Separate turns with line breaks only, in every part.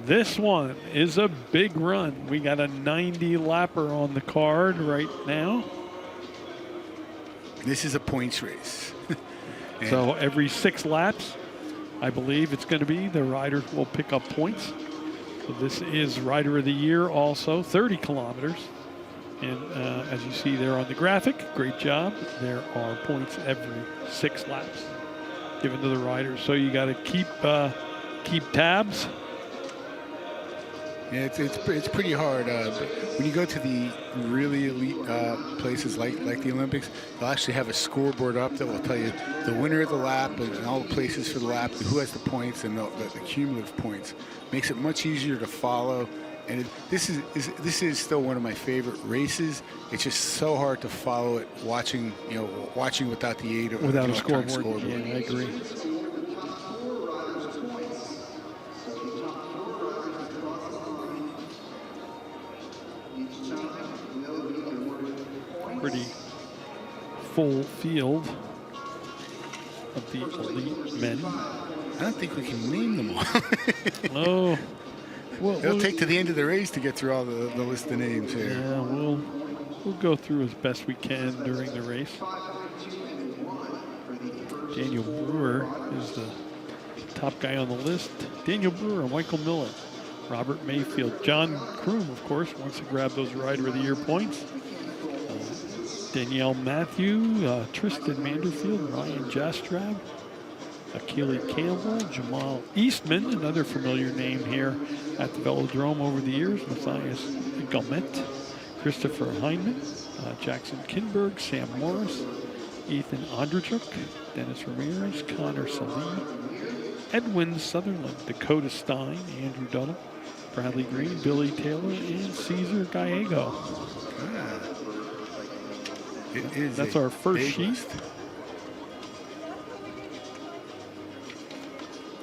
This one is a big run. We got a 90 lapper on the card right now.
This is a points race.
So every 6 laps, I believe it's going to be, the riders will pick up points. So this is Rider of the Year also, 30 kilometers. And as you see there on the graphic, great job. There are points every 6 laps given to the riders. So you got to keep tabs.
Yeah, it's pretty hard. But when you go to the really elite places like the Olympics, they'll actually have a scoreboard up that will tell you the winner of the lap and all the places for the lap, who has the points and the cumulative points. Makes it much easier to follow. And this is still one of my favorite races. It's just so hard to follow it watching without the aid of
without a scoreboard. Yeah, I agree. Pretty full field of the elite men.
I don't think we can name them all.
Oh.
It'll take to the end of the race to get through all the list of names here.
Yeah, we'll go through as best we can during the race. Daniel Brewer is the top guy on the list. Daniel Brewer, Michael Miller, Robert Mayfield, John Kroom, of course, wants to grab those Rider of the Year points. Danielle Matthew, Tristan Manderfield, Ryan Jastrab, Akili Campbell, Jamal Eastman, another familiar name here at the Velodrome over the years, Matthias Gumet, Christopher Heineman, Jackson Kinberg, Sam Morris, Ethan Ondrachuk, Dennis Ramirez, Connor Salim, Edwin Sutherland, Dakota Stein, Andrew Dunnell, Bradley Green, Billy Taylor, and Cesar Gallego. That's our first sheet.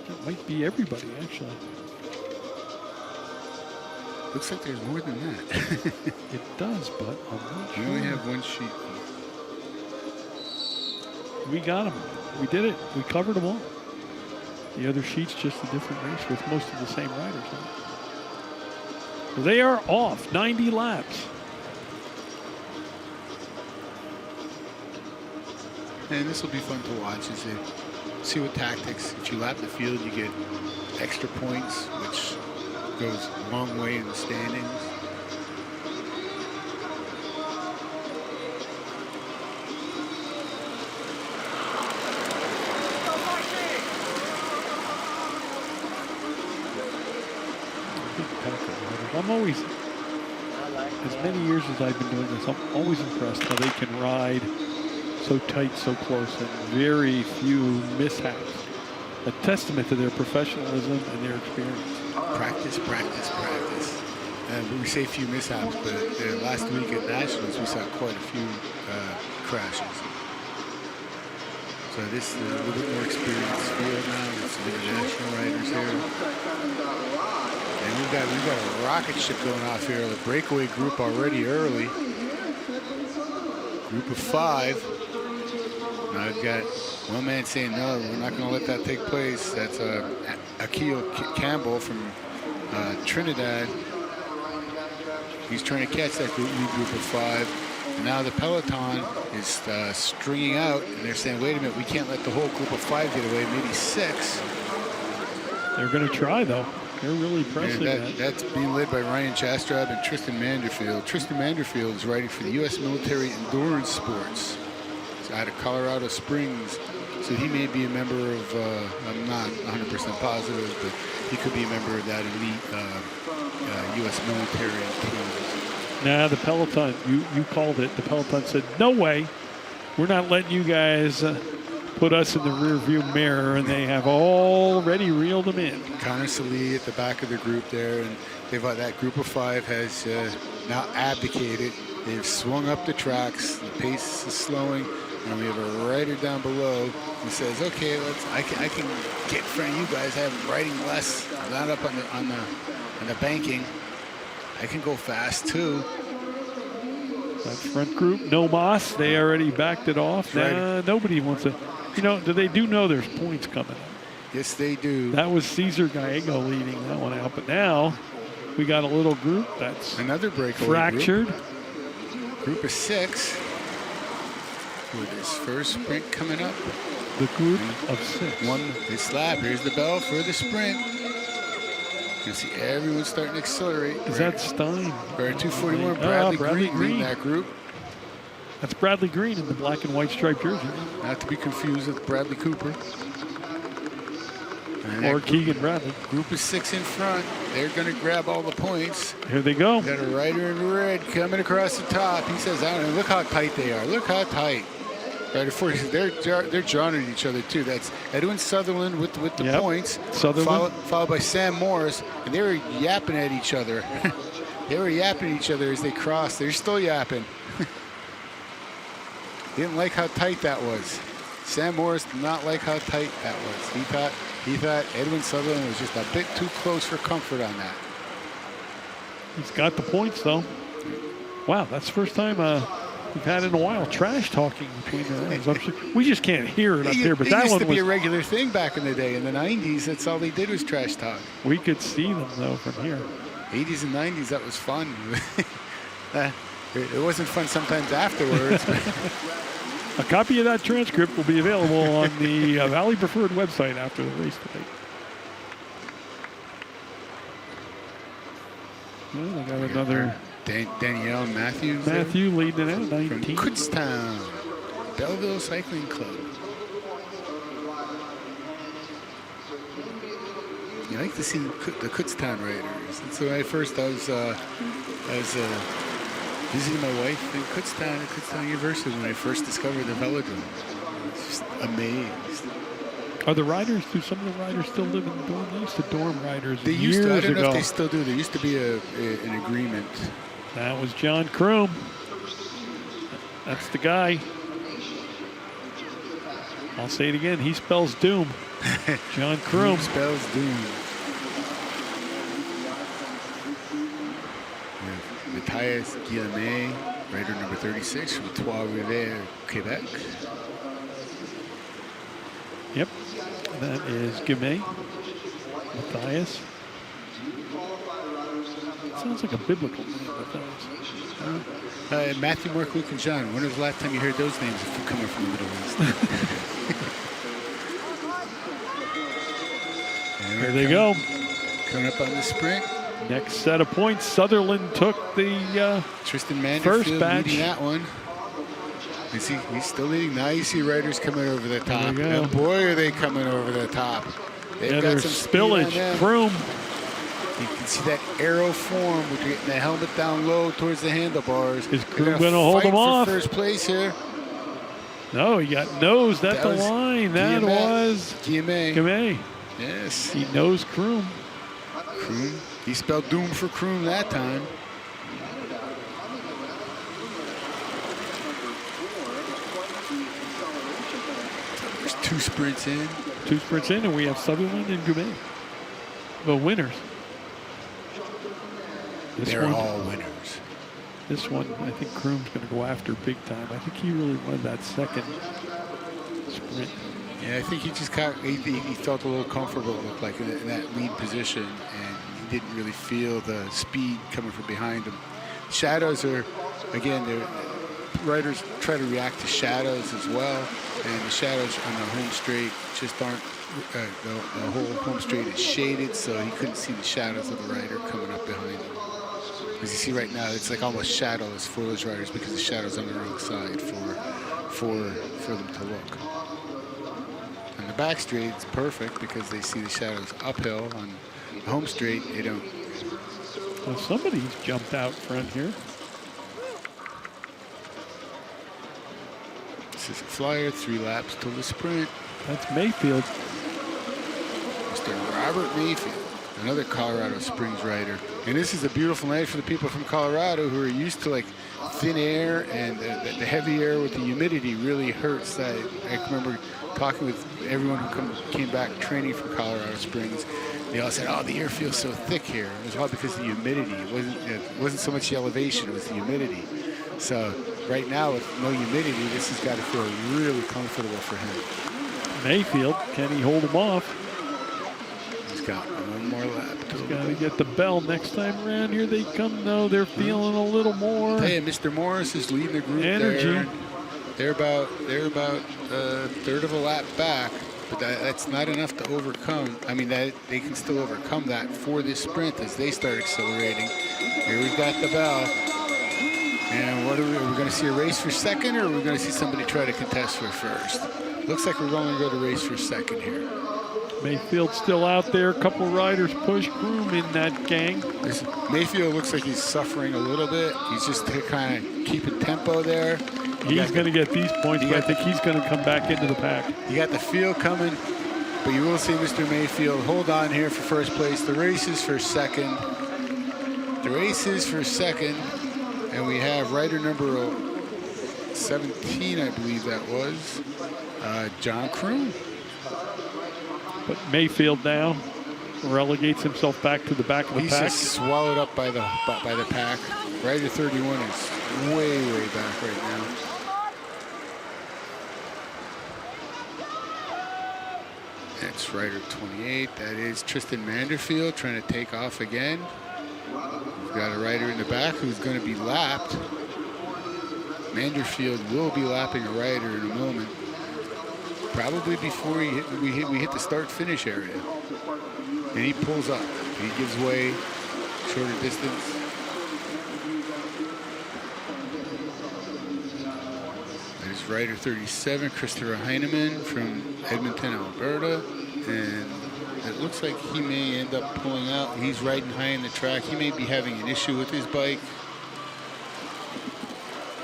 That might be everybody, actually.
Looks like there's more than that.
It does, but I'm not sure.
We only have one sheet.
We got them. We did it. We covered them all. The other sheet's just a different race with most of the same riders on it. So they are off 90 laps.
And this will be fun to watch as they see what tactics. If you lap the field, you get extra points, which goes a long way in the standings.
I'm always, as many years as I've been doing this, I'm always impressed how they can ride so tight, so close, and very few mishaps. A testament to their professionalism and their experience.
Practice, practice, practice. And we say few mishaps, but last week at Nationals, we saw quite a few crashes. So this is a little bit more experienced field now with some international riders here. And we've got a rocket ship going off here. The breakaway group already early. Group of 5. Now I've got one man saying, no, we're not going to let that take place. That's Akil Campbell from Trinidad. He's trying to catch that group of 5. And now the peloton is stringing out, and they're saying, wait a minute, we can't let the whole group of 5 get away, maybe 6.
They're going to try, though. They're really pressing that.
That's being led by Ryan Jastrab and Tristan Manderfield. Tristan Manderfield is riding for the U.S. Military Endurance Sports. He's out of Colorado Springs. So he may be a member of, I'm not 100% positive, but he could be a member of that elite U.S. military team.
Nah, the peloton, you called it. The peloton said, no way. We're not letting you guys put us in the rear view mirror, and they have already reeled them in.
Connor Salee at the back of the group there, and that group of 5 has now abdicated. They've swung up the tracks. The pace is slowing, and we have a rider down below who says, "Okay, I can get in front of you guys. I'm riding less. I'm not up on the banking. I can go fast too."
That front group, no Moss, they already backed it off. Nah, nobody wants to. You know, do they know there's points coming?
Yes, they do.
That was Cesar Gallego leading that one out. But now we got a little group that's
Another breakaway
fractured.
Group of 6. With his first sprint coming up.
The group of 6.
They slap. Here's the bell for the sprint. You see everyone starting to accelerate.
Is that Stein?
Or 241.
Bradley
Green
Green.
leading that group.
That's Bradley Green in the black and white striped jersey.
Not to be confused with Bradley Cooper.
Or Keegan Bradley.
Group of 6 in front. They're going to grab all the points.
Here they go.
Got a rider in red coming across the top. He says, I don't know, look how tight they are. Look how tight. Rider 40 says they're jawing at each other too. That's Edwin Sutherland with the points.
Sutherland.
Followed by Sam Morris. And they were yapping at each other. They were yapping at each other as they crossed. They're still yapping. Didn't like how tight that was. Sam Morris did not like how tight that was. He thought Edwin Sutherland was just a bit too close for comfort on that.
He's got the points though. Wow, that's the first time we've had in a while trash talking between the runners. We just can't hear it up here, but that
used
one
to be
was
a regular thing back in the day. In the 90s, that's all they did was trash talk.
We could see them though from here.
80s and 90s, that was fun. It wasn't fun sometimes afterwards.
A copy of that transcript will be available on the Valley Preferred website after the race today. Well, I got another
Danielle Matthews.
Matthew leading it at 19.
From Kutztown, Belleville Cycling Club. You like to see the Kutztown riders. That's when I was visiting my wife in Kutztown University when I first discovered the velodrome. Just amazed.
Are the riders, do some of the riders still live in the dorm? They used to dorm riders
They
years
used to. I don't
ago.
know if they still do. There used to be an agreement.
That was John Kroom. That's the guy. I'll say it again. He spells doom. John Kroom.
Spells doom. Matthias Guillemets, rider number 36 from Trois-Rivières, Quebec.
Yep, that is Guillemets. Matthias. Sounds like a biblical name, Matthias.
Matthew, Mark, Luke, and John. When was the last time you heard those names coming from the Middle East?
Here they go.
Coming up on the sprint.
Next set of points. Sutherland took the
Tristan Manderfield
first batch.
leading that one. He's still leading. Now you see riders coming over the top. And boy, are they coming over the top. They've got some
spillage. Kroom.
You can see that arrow form with getting the helmet down low towards the handlebars.
Is Kroom going to hold him off?
First place here.
No, he got nosed at the line. That was Guillemets.
Yes.
He nosed Kroom.
Kroom. He spelled doom for Kroom that time. There's 2 sprints in.
2 sprints in, and we have Sutherland and Guillemets. The winners.
They're all winners.
This one, I think Kroom's going to go after big time. I think he really won that second sprint.
Yeah, I think he just he felt a little comfortable, it looked like, in that lead position, and he didn't really feel the speed coming from behind him. Shadows are, again, riders try to react to shadows as well, and the shadows on the home straight just aren't, the whole home straight is shaded, so he couldn't see the shadows of the rider coming up behind him. As you see right now, it's like almost shadowless for those riders because the shadow's on the wrong side for them to look. On the back straight, it's perfect because they see the shadows uphill. On the home straight, they don't.
Well, somebody's jumped out front here.
This is a flyer, 3 laps till the sprint.
That's Mayfield.
Mr. Robert Mayfield, another Colorado Springs rider. And this is a beautiful night for the people from Colorado who are used to like thin air, and the heavy air with the humidity really hurts. I remember talking with everyone who came back training from Colorado Springs. They all said, "Oh, the air feels so thick here." It was all because of the humidity. It wasn't so much the elevation; it was the humidity. So right now, with no humidity, this has got to feel really comfortable for him.
Mayfield, can he hold him off?
One more lap.
Got to get the bell next time around. Here they come, though. They're feeling a little more.
Hey, Mr. Morris is leading the group
energy.
there. They're about a third of a lap back, but that's not enough to overcome. I mean, that they can still overcome that for this sprint as they start accelerating. Here we've got the bell. And what are we going to see a race for second, or are we going to see somebody try to contest for first? Looks like we're going to go to race for second here.
Mayfield still out there. A couple riders push. Groom in that gang.
Mayfield looks like he's suffering a little bit. He's just kind of keeping tempo there.
He's going to get these points, but I think he's going to come back into the pack.
You got the field coming, but you will see Mr. Mayfield hold on here for first place. The race is for second. The race is for second. And we have rider number 17, I believe that was, John Kroon.
But Mayfield now relegates himself back to the back of the
He's
pack.
just swallowed up by the pack. Rider 31 is way back right now. That's rider 28. That is Tristan Manderfield trying to take off again. We've got a rider in the back who's going to be lapped. Manderfield will be lapping a rider in a moment. Probably before we hit the start-finish area. And he pulls up. He gives way, shorter distance. There's rider 37, Christopher Heineman from Edmonton, Alberta. And it looks like he may end up pulling out. He's riding high in the track. He may be having an issue with his bike.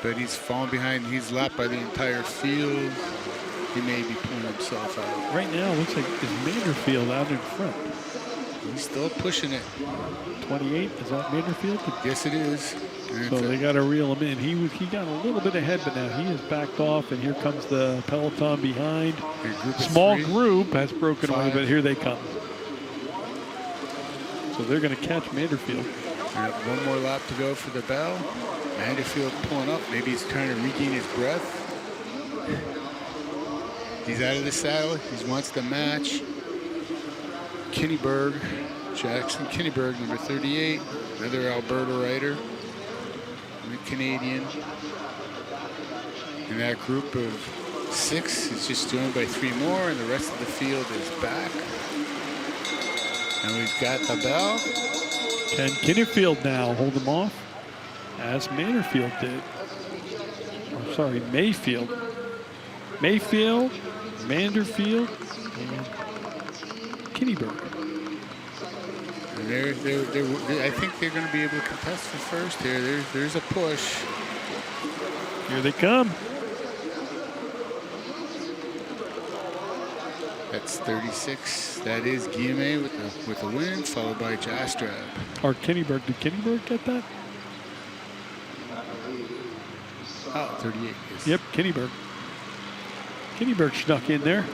But he's falling behind. He's lapped by the entire field. He may be pulling himself out.
Right now, it looks like it's Manderfield out in front.
He's still pushing it.
28, is that Manderfield?
Yes, it is. And
So they got to reel him in. He got a little bit ahead, but now he is backed off, and here comes the peloton behind. Small group has broken away, but here they come. So they're going to catch Manderfield.
One more lap to go for the bell. Manderfield pulling up. Maybe he's trying to regain his breath. He's out of the saddle. He wants the match. Kinneberg, Jackson Kinneberg, number 38, another Alberta rider, Canadian. And that group of 6 is just joined by 3 more, and the rest of the field is back. And we've got the bell.
Can Kinnefield now hold him off, as Manderfield did? Oh, sorry, Mayfield. Mayfield, Manderfield, and Kinneberg.
I think they're going to be able to contest for first here. There's a push.
Here they come.
That's 36. That is Guillemets with the win, followed by Jastrab.
Or Kinneberg. Did Kinneberg get that?
Oh, 38. Yes.
Yep, Kinneberg. Kinneberg snuck in there.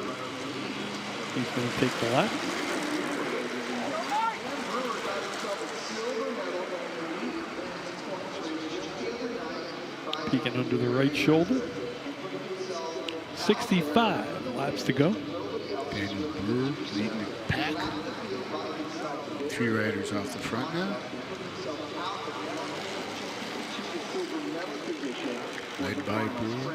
He's going to take the lap. Peeking under the right shoulder. 65 laps to go.
Daniel Brewer leading the pack. 3 riders off the front now. Led by Brewer.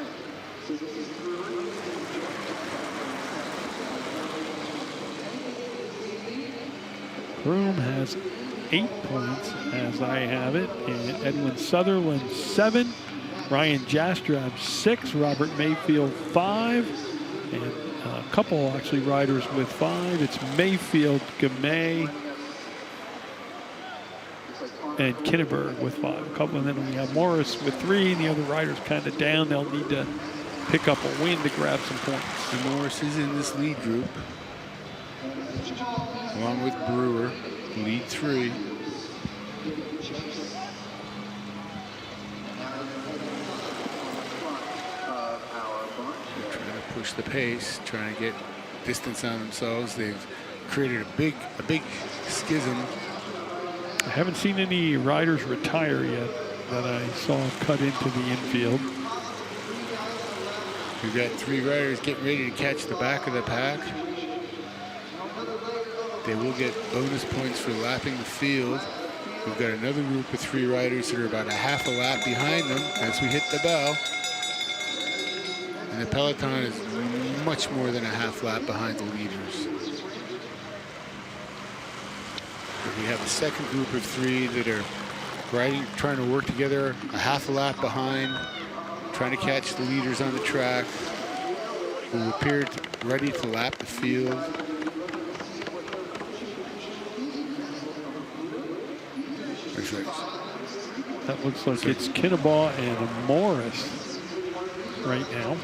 Broom has 8 points, as I have it, and Edwin Sutherland 7, Ryan Jastrab 6, Robert Mayfield 5, and a couple actually riders with 5. It's Mayfield, Gamay, and Kinneberg with 5. A couple, and then we have Morris with 3, and the other riders kind of down. They'll need to pick up a win to grab some points.
And Morris is in this lead group, along with Brewer, lead 3. They're trying to push the pace, trying to get distance on themselves. They've created a big schism.
I haven't seen any riders retire yet that I saw cut into the infield.
We've got 3 riders getting ready to catch the back of the pack. they will get bonus points for lapping the field. We've got another group of 3 riders that are about a half a lap behind them as we hit the bell. And the peloton is much more than a half lap behind the leaders. And we have a second group of 3 that are riding, trying to work together, a half a lap behind, trying to catch the leaders on the track, who appeared ready to lap the field.
That looks like it's Kinnabaugh and Morris right now,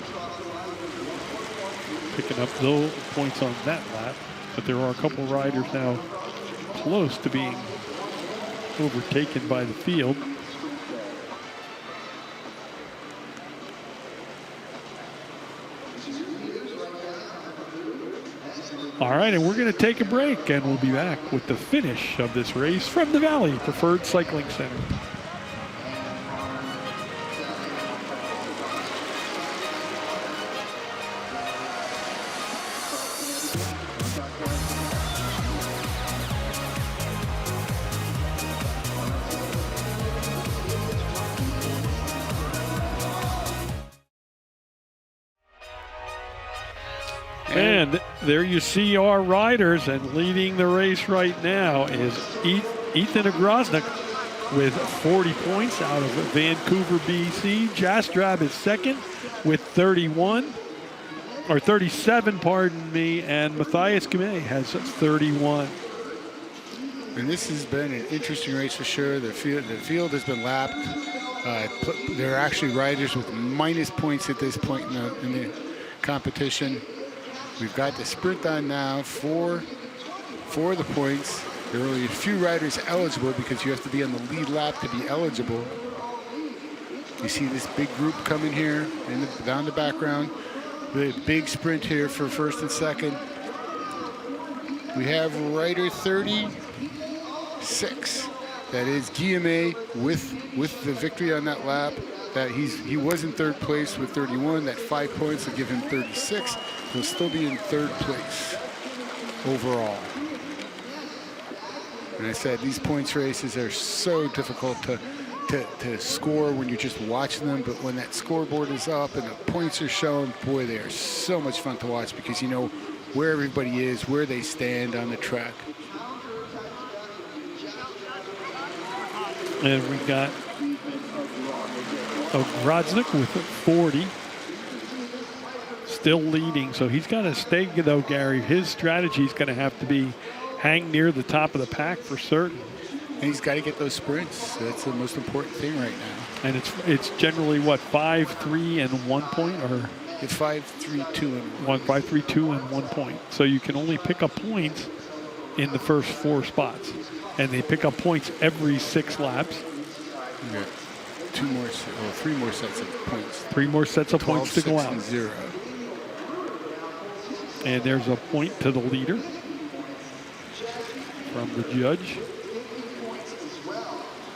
picking up those points on that lap. But there are a couple riders now close to being overtaken by the field. All right, and we're going to take a break, and we'll be back with the finish of this race from the Valley Preferred Cycling Center. And there you see our riders, and leading the race right now is Ethan Agrosnik with 40 points out of Vancouver, BC. Jastrab is second with 37, pardon me, and Matthias Guimé has 31.
And this has been an interesting race for sure. The field has been lapped. There are actually riders with minus points at this point in the competition. We've got the sprint on now for the points. There are only a few riders eligible because you have to be on the lead lap to be eligible. You see this big group coming here down the background. The big sprint here for first and second. We have rider 36. That is Guillemets with the victory on that lap. That he was in third place with 31. That 5 points will give him 36. He'll still be in third place overall. And I said these points races are so difficult to score when you're just watching them, but when that scoreboard is up and the points are shown, boy, they are so much fun to watch because you know where everybody is, where they stand on the track.
And we got Grodznik with 40, still leading. So he's got to stay, though, Gary. His strategy is going to have to be hang near the top of the pack for certain.
And he's got to get those sprints. That's the most important thing right now.
And it's generally what, 5, 3, and 1 point, or
it's 5, 3, 2, and 1.
5, 3, 2, and 1 point. So you can only pick up points in the first 4 spots, and they pick up points every 6 laps.
Yeah. 3 more sets of points.
3 more sets of
12,
points to go
6,
out.
And 0.
And there's a point to the leader from the judge.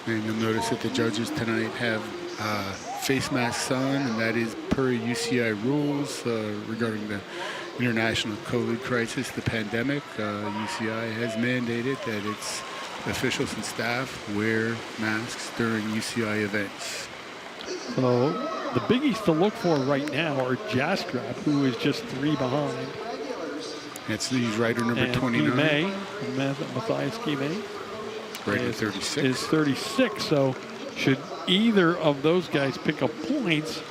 And you'll notice that the judges tonight have face masks on, and that is per UCI rules regarding the international COVID crisis, the pandemic. UCI has mandated that its officials and staff wear masks during UCI events.
So the biggies to look for right now are Jastrab, who is just 3 behind.
That's the rider number 29.
Matthias Guimé.
Rider 36.
Is 36. So should either of those guys pick up points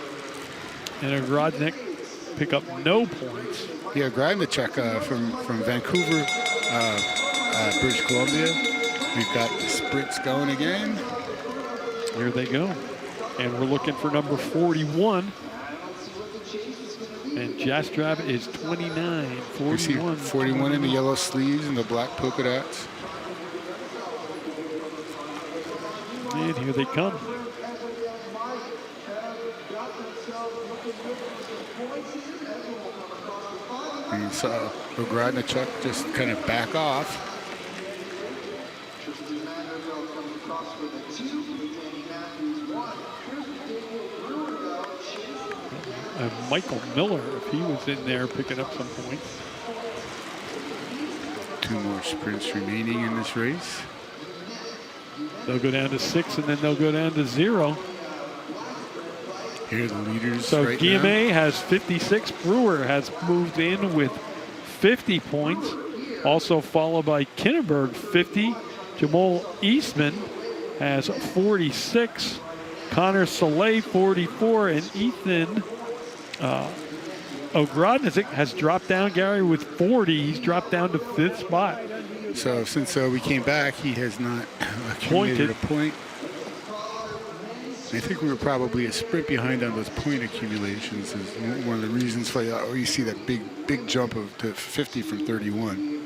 and Grodznik pick up no points.
Yeah, Grodznik from Vancouver, British Columbia. We've got the sprints going again.
Here they go. And we're looking for number 41. And Jastrab is 29. 41.
41 in the yellow sleeves and the black polka dots.
And here they come.
And you saw Grodznik just kind of back off.
Michael Miller, if he was in there picking up some points.
2 2 more sprints remaining in this race.
They'll go down to 6, and then they'll go down to 0.
Here are the leaders
So
right
Guillemet has 56. Brewer has moved in with 50 points. Also followed by Kinneberg, 50. Jamal Eastman has 46. Connor Soleil, 44. And Ethan Ogrodnick has dropped down, Gary, with 40. He's dropped down to 5th spot.
So since we came back, he has not accumulated a point. I think we were probably a sprint behind on those point accumulations. Is one of the reasons why you see that big jump to 50 from 31.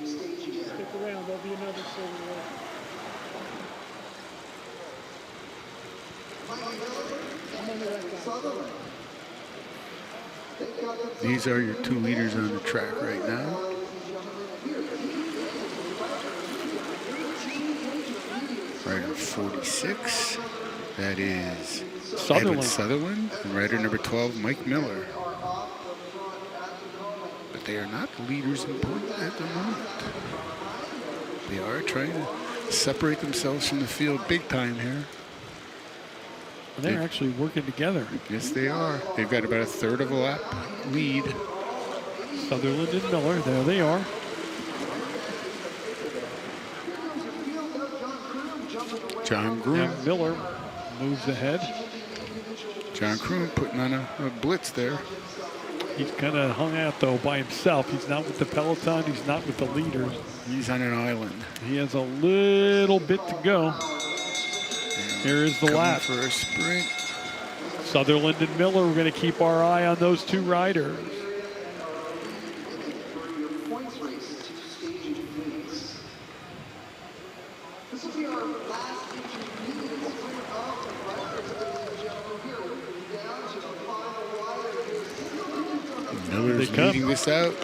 These are your 2 leaders on the track right now. Rider 46, that is Edwin Sutherland, and rider number 12, Mike Miller. But they are not leaders in point at the moment. They are trying to separate themselves from the field big time here.
They're actually working together.
Yes, they are. They've got about a 1/3 of a lap lead.
Sutherland and Miller, there they are.
John Groom.
And Miller moves ahead.
John Groom putting on a blitz there.
He's kind of hung out, though, by himself. He's not with the peloton. He's not with the leaders.
He's on an island.
He has a little bit to go. Here is the lap
for a sprint.
Sutherland and Miller, we're going to keep our eye on those 2 riders.
Miller's leading this out.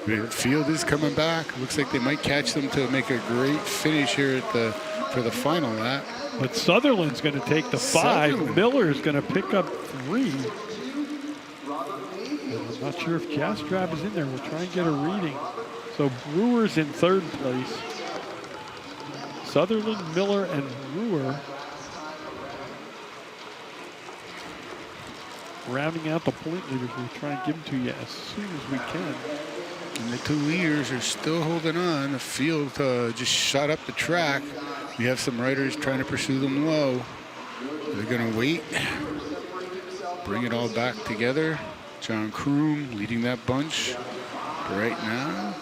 The field is coming back. Looks like they might catch them to make a great finish here for the final lap.
But Sutherland's going to take the 5. Miller's going to pick up 3. I'm not sure if Jastrab is in there. We'll try and get a reading. So Brewer's in 3rd place. Sutherland, Miller, and Brewer rounding out the point leaders. We'll try and give them to you as soon as we can.
And the 2 leaders are still holding on. The field just shot up the track. We have some riders trying to pursue them low. They're going to wait. Bring it all back together. John Kroom leading that bunch. Right now,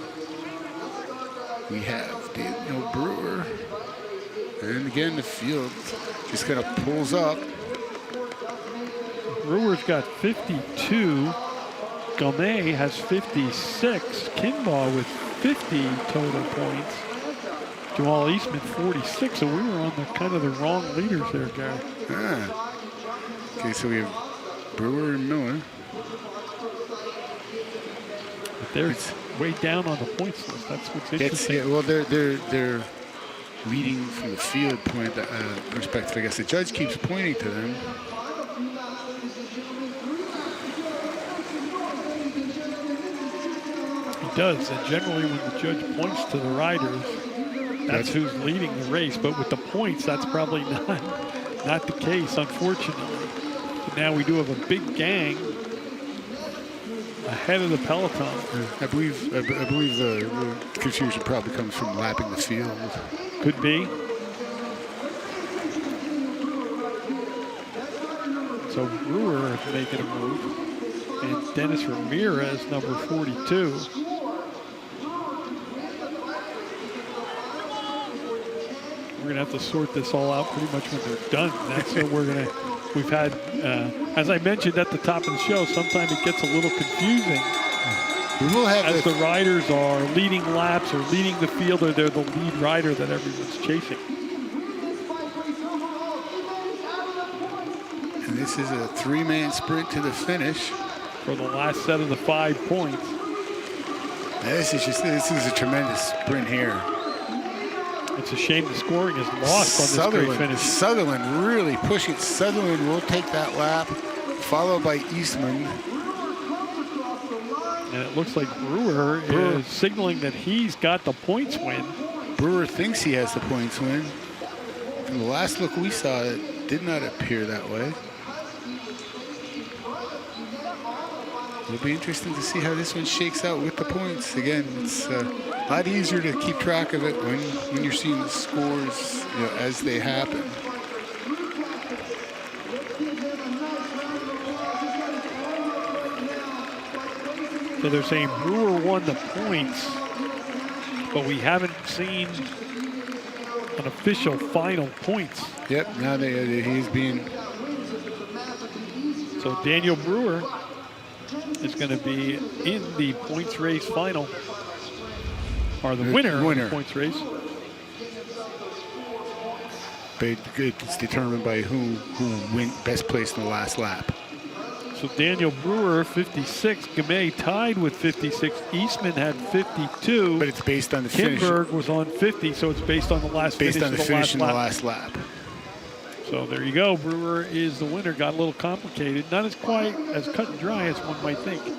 we have Daniel Brewer. And again, the field just kind of pulls up.
Brewer's got 52. Gomez has 56. Kinbaugh with 50 total points. Jamal Eastman 46. So we were on the kind of the wrong leaders there, Gary.
Ah. Okay, so we have Brewer and Miller.
But they're way down on the points list. That's what's interesting.
Yeah, well, they're leading from the field point perspective. I guess the judge keeps pointing to them.
He does, and generally when the judge points to the riders, that's who's leading the race. But with the points, that's probably not the case, unfortunately. But now we do have a big gang ahead of the peloton.
I believe the confusion probably comes from lapping the field.
Could be. So Brewer is making a move, and Dennis Ramirez, number 42. We're gonna have to sort this all out pretty much when they're done. That's what we've had, as I mentioned at the top of the show, sometimes it gets a little confusing.
We will have
as the riders are leading laps or leading the field, or they're the lead rider that everyone's chasing.
And this is a 3-man sprint to the finish.
For the last set of the 5 points.
This is a tremendous sprint here.
It's a shame the scoring is lost on this great finish.
Sutherland really pushing. Sutherland will take that lap, followed by Eastman.
And it looks like Brewer is signaling that he's got the points win.
Brewer thinks he has the points win. From the last look we saw, it did not appear that way. It'll be interesting to see how this one shakes out with the points. Again, it's a lot easier to keep track of it when you're seeing the scores, you know, as they happen.
So they're saying Brewer won the points, but we haven't seen an official final points.
Yep, now he's being...
So Daniel Brewer is going to be in the points race final, or the winner of the points race.
But it's determined by who went best placed in the last lap.
So Daniel Brewer, 56. Gamay tied with 56. Eastman had 52.
But it's based on the finish.
Kinberg was on 50, so it's based on the last finish.
Based on the finish in the last lap.
So there you go. Brewer is the winner. Got a little complicated. Not as quite as cut and dry as one might think.